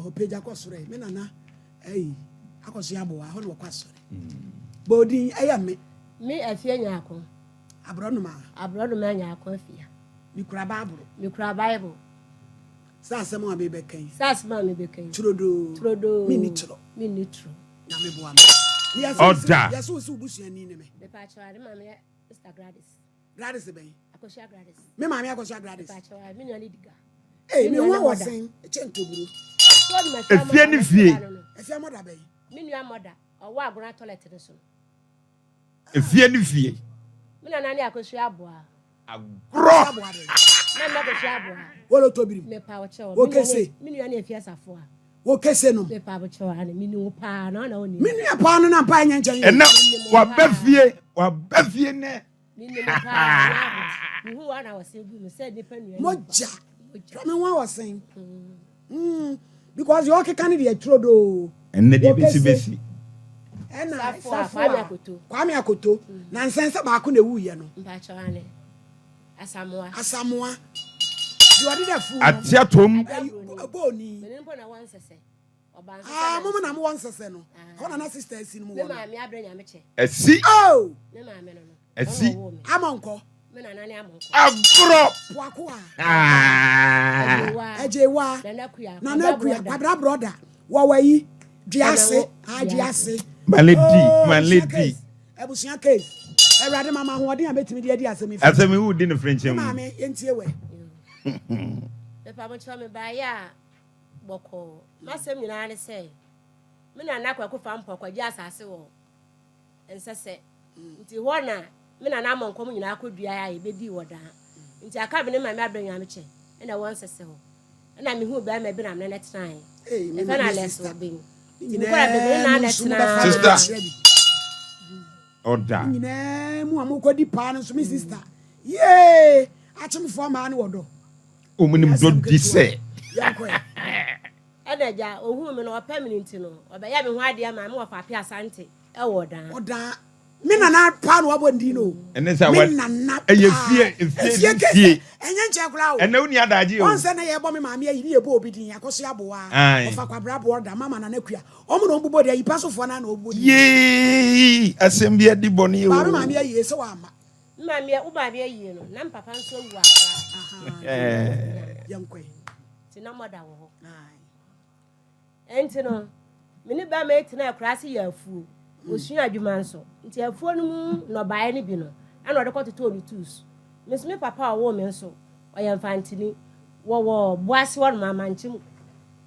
ho page akosore me nana akoso aboa ho no kwasore bodi me afia nyako abronoma nyako afia mi kura bible sasa mo abebekan trodo minitro na me boa Oda. Yes, so busuani ne me. Me pa chwa de mama Mr. Gladys be. Akosha Gladys. Me mama akosha Gladys. Pa chwa me nua diga. Me wa wosen e chentoburu. So de ma Efie ni fie. Efie moda be. Me nua moda. Owo agona toilet ne so. Efie ni fie. Me na nani akosha aboa. Agro. Na me akosha aboa. Wolo tobiri. Me pa wo chewo. O kese. Me nua na efie asafo a. Wo kese no. Me pa wo chewo ana me nu pa na na oni. Me nua pa no na pa nya nchen. Ena wa bafie ne. Me nu pa. Me hu ana wose gu me say nipa nua. Moja. Me wa wosen. Because you okay can dey trodo. Enne dey besi. Ena Kwame Akoto. Na nsense ba ko na wu ye no. Mpa chwane. Asamoa. You are the fool. Atiatom. Boni. Me nimpo na wansese. Oba nsese. Mama na mo wansese no. Ho na sister esi no mo. Me ma me abre nya meche. Esi. Oh. Me ma me no. Esi. Amonko. Me na nani amonko. Agro. Poako a. Ejewa. Nana kuya. Abra brother. Wawayi. Diase. Diase. Maledi. Ebusia case. Erade mama ho odi abetimi de adi asemi. Asemi wo di no French mu. Mama me entie we. Pepa mo chwa me ba ya boko. Masem nyina ne say. Me na nakwa ko fa mpo kwaji asase wo. Ensese. Nti ho na me na amonko mo nyina akodua ya e bedi wo da. Nti aka be ne ma me abranya me che. E na won sese ho. E na me hu ba ma bi na me ne tran. E fa na les wo bin. Nyina be na na tran. Sister. Oda. Nyina mu amukodi pa no so me sister. Yee! Achimfo ma na wodo. Omunim do di se. Edaja ohun me no permanent no. Obeya me ho ade ma me wo fa pia asante e wodan. Oda. Me na pa no abondi no. Ene sa wa. Eye fie. Enye nche kura o. Ene uni adaje o. Onse na ye bo me maame ayi ye bo obidin akoso aboa. Ofa kwabra bo order mama na nakua. Omo no mbubo de ayi pasofo na obodi. Ye! Asembia di boni o. Ba me maame ayi se wa ama. Maame u ba be ayi no. Na papa nso wu akra. Yankwe. Ti na moda wo. Enti no. Me ni ba me tina akra se ya afuo. Osua adwuma nso. Nti afuo no mu no bae ne bi no. Ana ode kototo ni tools. Me papa wo me nso. Oyamfantini wo boase wo mama nchim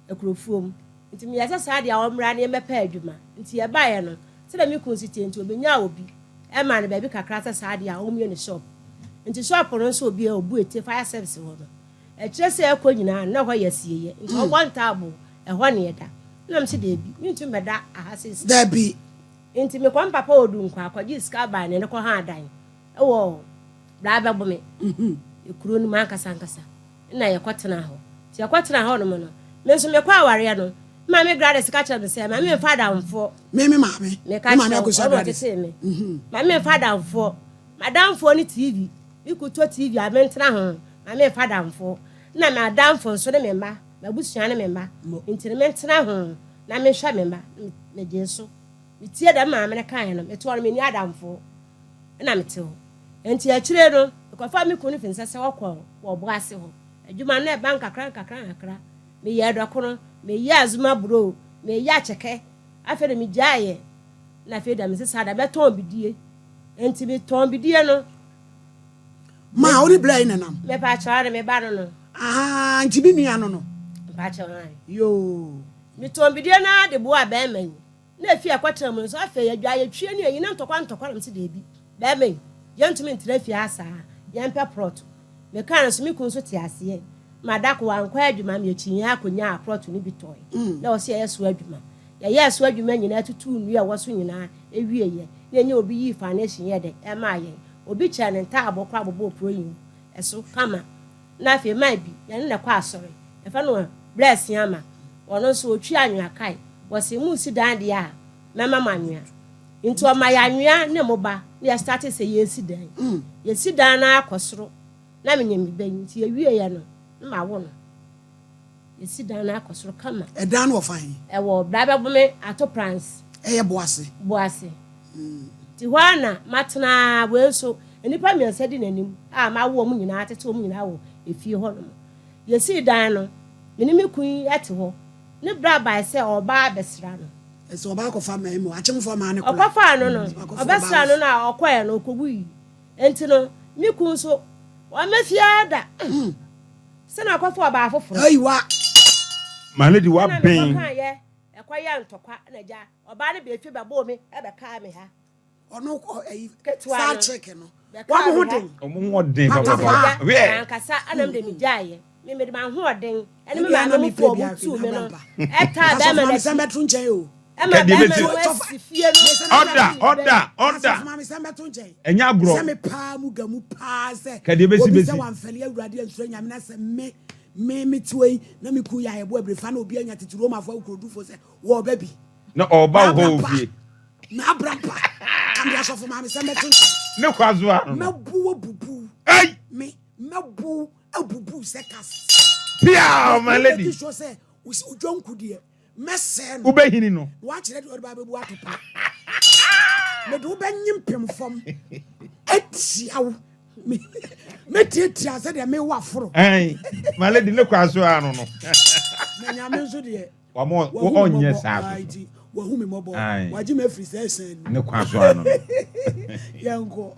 ekrofuom. Nti me yasa sa de a wo mra ne mepa adwuma. Nti ye bae no. Se da me konsiti nti obenya obi. E ma ne ba bi kakra sa de a wo mie ne shop. Nti shop no nso obi a obu ete fire service wo no. E kire se ekọ nyina na ho yasieye. Nti o one table e ho ne yeda. Na me se de bi. Me ntu meda ahase. Da bi. Nti me kwa papa odu nkwa akwaji ska ba ne ko ha adan. E wo bla ba bo me. Ekuro no man kasa na ye kwatena ho. Ti ye kwatena ho no mo no. Me nso me kwa aware no. Ma me grade sika cha me se ma me father mfo. Me maame. Me akoso grade. Ma me father mfo. Madam mfo ni TV. Ikuto TV a me ntena ho. Ma me father mfo. Na madam mfo nso ne me mba. Ma busua ne me mba. Nti me ntena ho. Na me hwa me mba. Me je so. Itie da ma me kan no. Me to no me ni adamfo. Na me te ho. Nti a kire no. Ko fa me kunu finsa se wo boase ho. Adwuma na bank kakra. Me ye dokono, me ye azuma bro, me ye acheke. Afere me jaaye. Na fe da me se sada beton bidie. Enti me ton bidie no. Ma ori bla ina nam. Me pa chaare me ba no. Nti bi nua no. Pa chaare. Yo. Me ton bidie na de bo aba man. Na fi akwatra mu so afa ye dwa ye twie ne yin ntokwa me se de bi. Ba man. Ye ntumi ntra fi asa. Ye mpe prot. Me kan so me kun so ti ase. Madako wankwa adwuma me chinya akonya prot ni bitoy. Na o se yeso adwuma. Ya yeso adwuma nyina tutu nu ya woso nyina ewie ye. Na enye obi yi foundation ye de e ma ye. Obi cha ne nta abokwa abobo proyin. Eso kama. Na fe mai bi ya ne kwa asore. E fa no bless yama. Ono so otwi anwa kai. Wo se mu si dan de a mama manwa. Nti o ma ya anwa ne moba. Na start say ye si dan. Ye si dan na akosoro. Na menyem ben nti ewie ye no. Ma wo no. yesi dan na akosoro kama e dan no fine e wo bra be bome ato prance e boase ti hwana matna wenso enipa miensa di nanim a ma wo mu nyina atete wo mu nyina wo efie ho no yesi dan no menimi kun ate ho ne bra ba se oba besra no so oba ko fa ma mu achemfo ma ne kula okofa no obesra no na okoye no okogui enti no mi kun so wa mafia da se na okofa oba afoforo aiwa malady wa ben ekwa ntokwa na ja oba ne be efie ba bo me e be ka me ha ono sa trick no wa mo hoden papa we ankasa anam de mi jaye me de ma hoden ene me ma no fo mu tu me no eta da ma na se metru nchen o order mama se metru nchen enya agro se me pa mu gamu pa se kade besi wa mfali awurade ansuro nyame na se me tuoi na me ku ya ebo abrefa na obi anya titiro ma fo akrodufo se wo ba bi na oba ho ofie na abrampa am ya so for mama se metru nchen ne kwazo a me bu bubu ai me bu abubu se kas pia my lady so se ujonku de mesen ubehini no wa kire de ba bebu atopa me do benyim pemfom etiawo me tietia se de me waforo ai my lady ne kwazo a no na nyame nso de wa mo onye sa wa hu me mobo wa ji me free sen ne kwazo a no yanko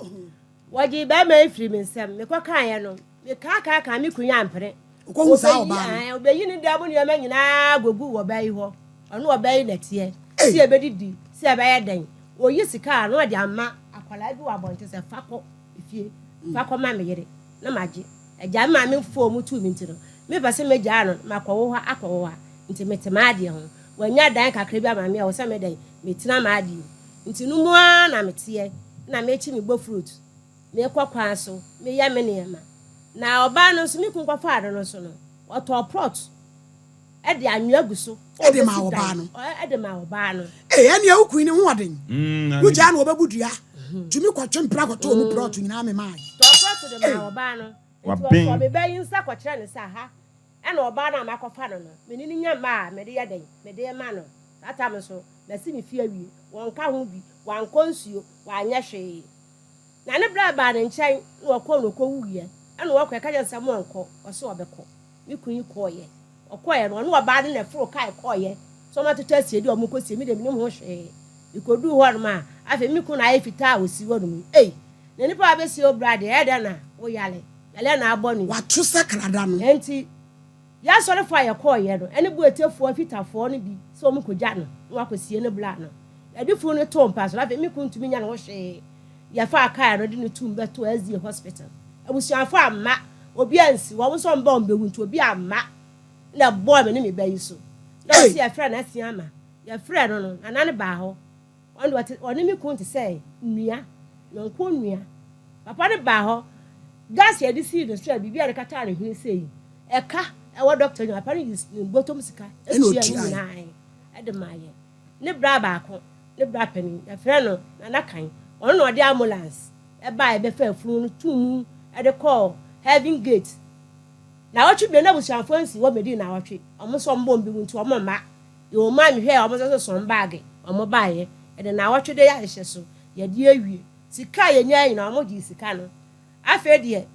waji ba me free me nsem me kwaka ya no me ka me kunya ampere ko hu sa oba obeyi ni da mu ni ma nyina gogu wo bayi ho ono obayi na tie si ebedidi si abaye den oyi sika no de ama akwala bi wa bonte se fako efie fako ma me yere na maji eja ma me fo mu tu mi ntiro me ba se meja no makwo ha akwo ha nti metema de ho wanya dan kakra bi ama me a wo se me den metina ma ade nti no mu a na metie na me chi me bo fruit me kwakwan so me ya me ne ma na oba no so mi kun kwafa ado no so no oto plot e de anwa guso e de ma oba no ene ya ukun ni hoden uja na obegudua tumi kwatwe mpra kwato mu plot nyina me mai to plot de ma oba no wa ben so be bayin sa kwakere ne sa ha e na oba na makwafa no no me ni nya ma me de yeden me de ma no ata me so na si mi fi awie won ka ho bi wan konsuo wa anya hwe na ne bra ba ne nchen no ko wuye ana wakwa kaje nsam onko oso obeko mi kunyi koye okoye no no ba de na fro kai koye so ma tetu asie di omuko sie mi de mi ho hwe ikodu ho no ma afi mi kun na afita osi wo no mi na nipa abesi obrade e de na wo yale na abonu wa tu sakrada no enti ya sore fo aye koye no ene bu etefo afitafo no bi so mu koja no wakosie ne bla no edifo no tompa so afi mi kun tumi nya no hwe ya fa kai no de no tumbe to azie hospital abusuafo amma obi ansi wo so mba ombewu nti obi amma na boy me ne me bayi so na si ya fra na si ama ya fra no no anane ba ho oni mi kun ti say nua no ko nua papa ne ba ho gas ya di si no stra bibia de kata ne hwe sei eka e wo doctor ni papa ni botom sika e tia ni nai e de maye ne bra ba ko ne bra pani ya fra no na kan ono no de ambulance e ba e be fa funu no tumu e de call Heaven Gate na watch be na busuafo ansi wo medi na watch omo so mbo mbi ntu omo ma yo ma mi hwe omo so bag omo baaye e de na watch de ya hye so ye de awie sika ye nya na omo gi sika no afa de e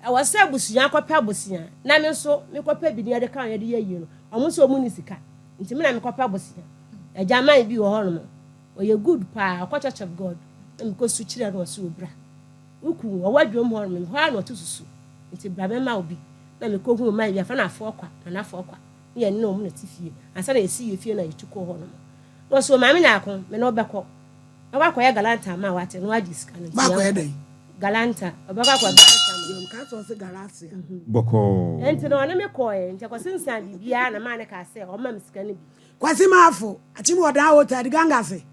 wo se busuan kopa busuan na me so me kopa bi de kan ye de yi no omo so mu ni sika nti me na me kopa busuan e jaman bi wo ho no o ye good pa kwa church of God me ko su kire no so obra uku wo wadwom ho no me ho na to susu nti bra be ma obi na me ko hu ma ya fa na afọ kwa na afọ kwa ye ne omu na tifie ansa na esi ye fie na yituko ho no no so ma me na akọ me na obekọ obakọ ya galanta ma wate no adi sika no ba ko eden galanta obakọ galanta yo ka so se galasi boko enti no na me ko e nti ko sensan bibia na ma ne ka se o ma me sika ne bi kwasi ma afọ achimi oda hotel di gangase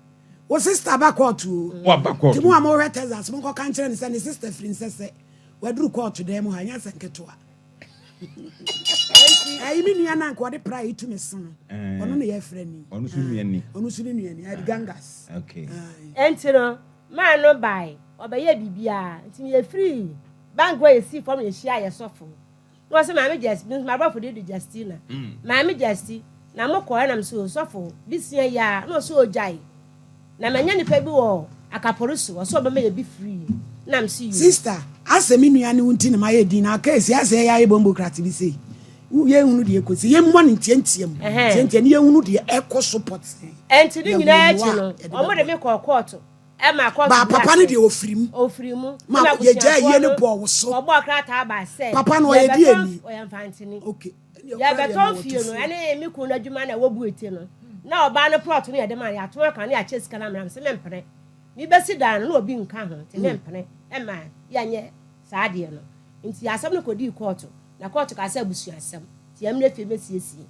wo sister ba court o wa ba court ti mu amo Texas mo ko kan kire ne se ne sister princess waduru court dem ha nya senketoa ai mi nua na nko de prai to me sono ono ne ye frɛ ni ono su nuani ad gangas okay enti no ma no bai obeye bibia nti ye free bank wey si from ye hia ye sofo no say maame just my brother dey Justina maame just na mo ko na so sofo bisia ya no so ojai na manya nipa bi wo akaporoso so be me be free na am see you sister asemi nua ne wunti na maye din na case ase ya ye bombo krati bi sei ye hunu de ekosi ye mmɔ ne ntiantiem tiantia ne ye hunu de ekɔ support enti ni nyina achi no omo de me kɔ court e ma court ba papa ne de ofirimu ma ye ja ye ne bo wo so obo krata ba say papa no ye di ani o ya mfantini okay ya beton fie no ene mi ku na adwuma na wobu eti no na oba no plot no ye de ma ya to aka na ya chase kana mram se me mpere mi besi dan no obi nka ho te me mpere e ma ya nye saa de no nti asam no kodi court na court ka say busu asam ti amre fe mesiesie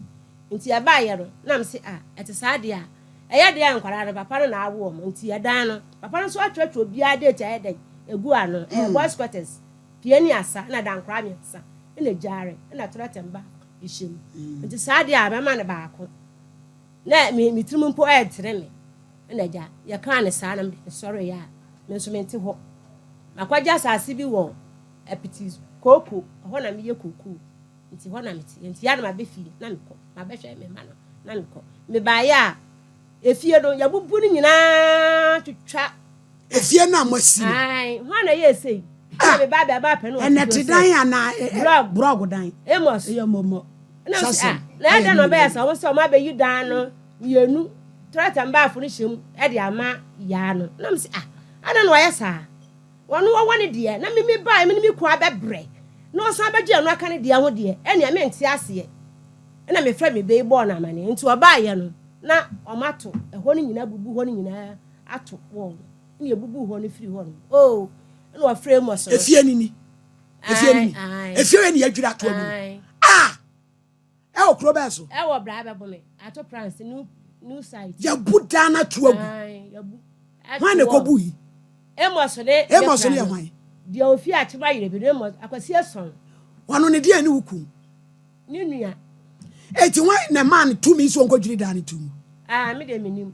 nti ya ba ye no na m se ete saa de a eya de ya nkwara no papa no na awo mo nti ya dan no papa no so atwatwo bia date ya de egu ano boys quarters piani asa na dan kwara mi asa na jare na trotemba ishim nti saa de a be ma ne ba ko na mi tirim mpo etre me na ja ya kan ne saa na sorry ya me so menti ho makwaja asase bi wo epitis koko ho na me ye koko nti ho na meti nti ya na ma be fi na me ko ma be hwe me ma no na me ko me ba ya efie do ya bubu ni nyina twetwa efie na amasi ai ho na ye sei na me ba pe no eneti dan ana brog dan emos ye momo na na da no be ya so so ma be yi dan no yenu trata mba afo ni hyem e de ama ya no na me se ana no ya sa wono wo ne de na me ba me ni ku abebre no san ba gye no aka ne de ho de ene me nti ase na me fra me be bo na amane nti oba ye no na omato eho ni nyina bubu ho ni nyina ato wo ni ebubu ho ni firi ho no oh na wa frame mo so efie ni efie we ni adwira to amu e okro be so e wo bra be bo me ato France new site ya budana to amu ya bu hwan ne ko buyi emos ne hwan dia ofi acheba yire bi emos akwasi eson wano ne dia ni wuku ni nua eti hwan na man to me so nkodwiri dan ne tumu me de menim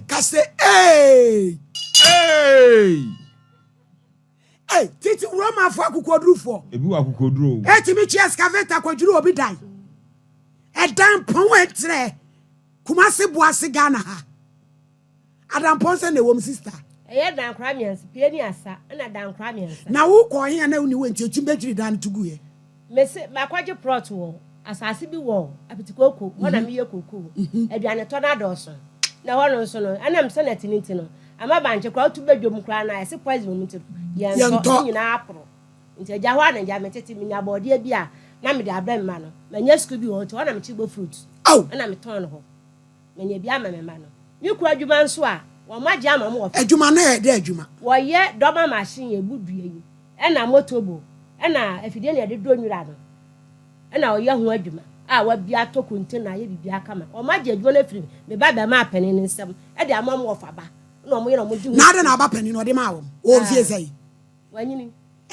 kase titi Roma fo akukoduru fo ebi wa akukoduru eti mi chi excavator kodwiri obi dan edan pon etre kumase boase Ghana ha adam ponse ne wom sister eye dan kra miense pie ni asa na dan kra miense na wo ko he na uni wenti otum bedwiri dan tugu ye mese makwaje prot wo asase bi wo apitikoko wona me ye koko aduane to na doso na wono so no anam se na tiniti no ama banche kwa otu bedwom kra na ese poison mu ti ye nto nyina apro nti aja ho na ja metete mi nya bode bi a na me de abran ma no manya sku bi wo to wona me chigbo fruit na me ton ho manya bi ama me ma no mi ku adwuma nso a wo ma ja ama mo wo adwuma na ye de adwuma wo ye doma machine ye budue yi na motobo na afidie na de do nwura no na wo ye ho adwuma wa bia to container ye bibia kama o ma je adwuma na firi me ba ba ma apene ne nsem de ama mo fa ba na mo ye na mo di na de na ba pani no de ma wo o fie sei wanyini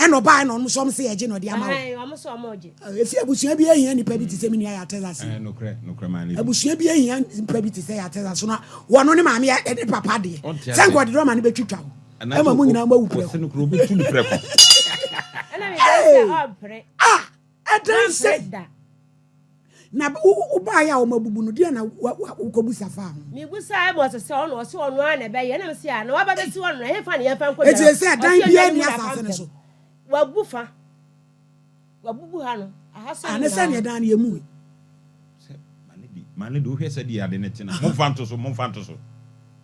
no ba no mo som se ye je no de ama wo o mo so mo je efie abusua bi ehia nipa bi ti se mi ni ya tezase nokre man abusua bi ehia nipa bi ti se ya tezase no wono ne maame ya de papa de se ngodi do ma ne betwitwa wo e ma mo nyina ma wupre se nokro be tu ni preko ana me say o pre adan say na uba ya o mabubu no dia na ukobusa fa ho mi busa e bo se ono se ono na be ye na me se na wa ba be si ono na he fa na ye fa nko e se dan bia ni asase ne so wa bufa wa bubu ha no ahasa ane se ne dan ye mu mane do hwe se dia ade ne tina mo fanto so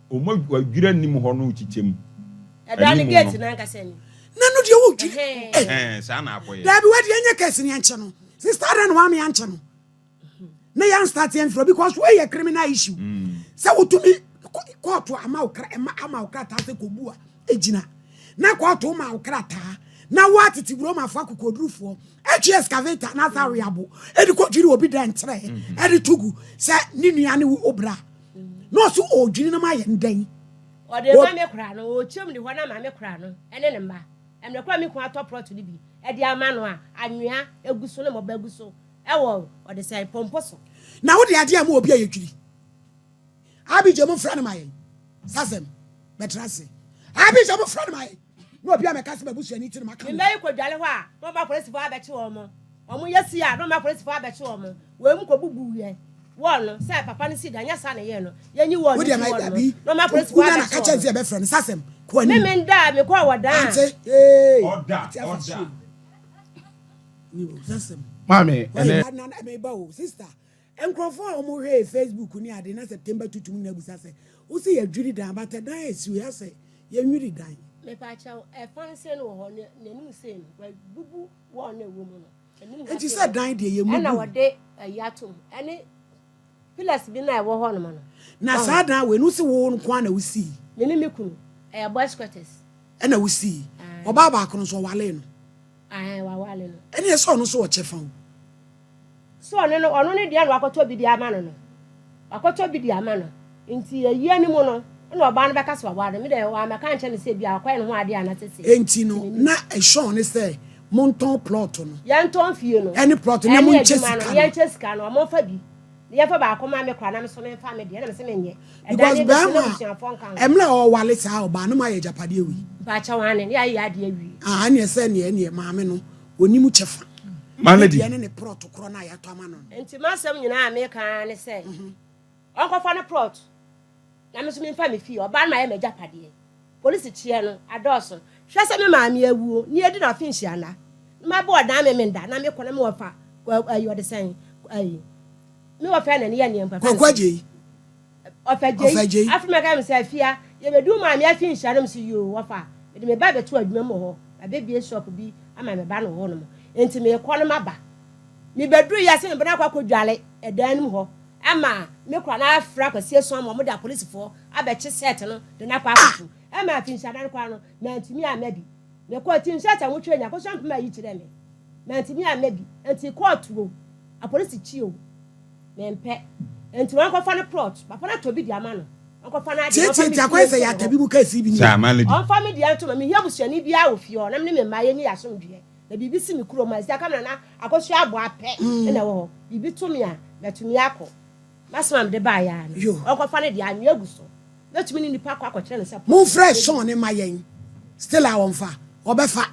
o ma gwira nim ho no chichem e dan gate na nka se ni na no dia wo dwi sa na akoye da bi wadi anya kesi ne anche no sister dan wa me anche no na yan start yan for because we a criminal issue say utumi court amaokrata se kobua ejina na court maokrata na watiti bro ma fa kokodrufo echi excavator na sa riabo edi ko jiri obi dan tre edi tugu say ni nua ne obra no so odwini na ma ye ndan o de ma me kra no o chem ni ho na ma me kra no ene ne mba emre kwa me kwa top plot ni bi edi ama no a anwea eguso na mo ba eguso ewo o de say pomposo na wo de ade am obi ayetwiri abije mo fra na maye sasem betrase abije mo fra na maye no be am case babusu ani tiri maka me mai ko dwale ho a no ba police fo abeche wo mo omo yesi a no ma police fo abeche wo mo we mu ko bubu ye wo no say papa ni si da nya sa na ye no yenyi wo no ma police fo abeche na ka chance e be friend sasem ko ani me nda me ko woda ante order ni sasem mami ene na me ba o sister enkrofo a omo hwe Facebook ni ade na September tutum na busa se wo se ya dwiri dan bata dan esu ya se ya nwiri dan me pa cha e fanse no ho ne nu se no wa bubu wo na wo mu no enti se dan de ye mu na wode ayatom ene pillars bi na e wo ho no no na sa dan we nu se wo nko na wo si me ni me kunu e boys quarters e na wo si oba ba kono so wale no wa wale no ene ye so no so wo chefa so ono ne dia no akoto bi dia ama no akoto bi dia ama no nti ye ni mu no na oba no beka so wa me de wa me kan che ne se bia akwa ne ho ade ana tete enti no na e show ne say monton plot no ya nton fie no any plot na mun chesika ya chesika no mo fa bi ya fa ba akoma me kwa na me so me fa me de na me se me nye because ba emla o wale sa oba no ma ye japade ewi ba cha wane ya ya de ewi ne se ne maame no onimu chefa manadi ya ne plot kro na ya to ama no enti masem nyina me kan ne se onko fa ne plot na me so me fa me fie oba ma ye me japade police chie no adoso hwe se me maame awuo ni edi na fin hia na ma bo dan me nda na me kɔ na me wofa ayo de sen ayi me wofa na ne ye ne mpa kwakwaje ofaje afima ga me se afia ye bedu maame afin hia na me se yo wofa me me ba beto adwuma mo ho abebie shop bi ama me ba no ho no mo enti me kɔ no maba me bedu ya se me bana kwa kodwale edan nim ho ama me kɔ na afra kwase so ama mo da police fo abeche set no de na kwa akofu ama afin hia dan kwa no na ntimi amabi me ko tin shata wo twenya ko so mpema yi kire me na ntimi amabi enti court wo a police chi o me mpe enti wan ko fa ne plot papa na to bi di ama no wan ko fa na di ti akwese ya tabi bu kasi bi ni sa manadi on fa me di anto me hia busuani bia wo fie o na me maye ni asomdue na bibi si mi kuro ma sia kamera na akoso abo ape na wo bibi to me a na to me akọ masema me de ba ya no on ko fa ne di anwe aguso na to me ni nipa akọ akọ kire ne se mo fresh son ne mayen still a won fa obefa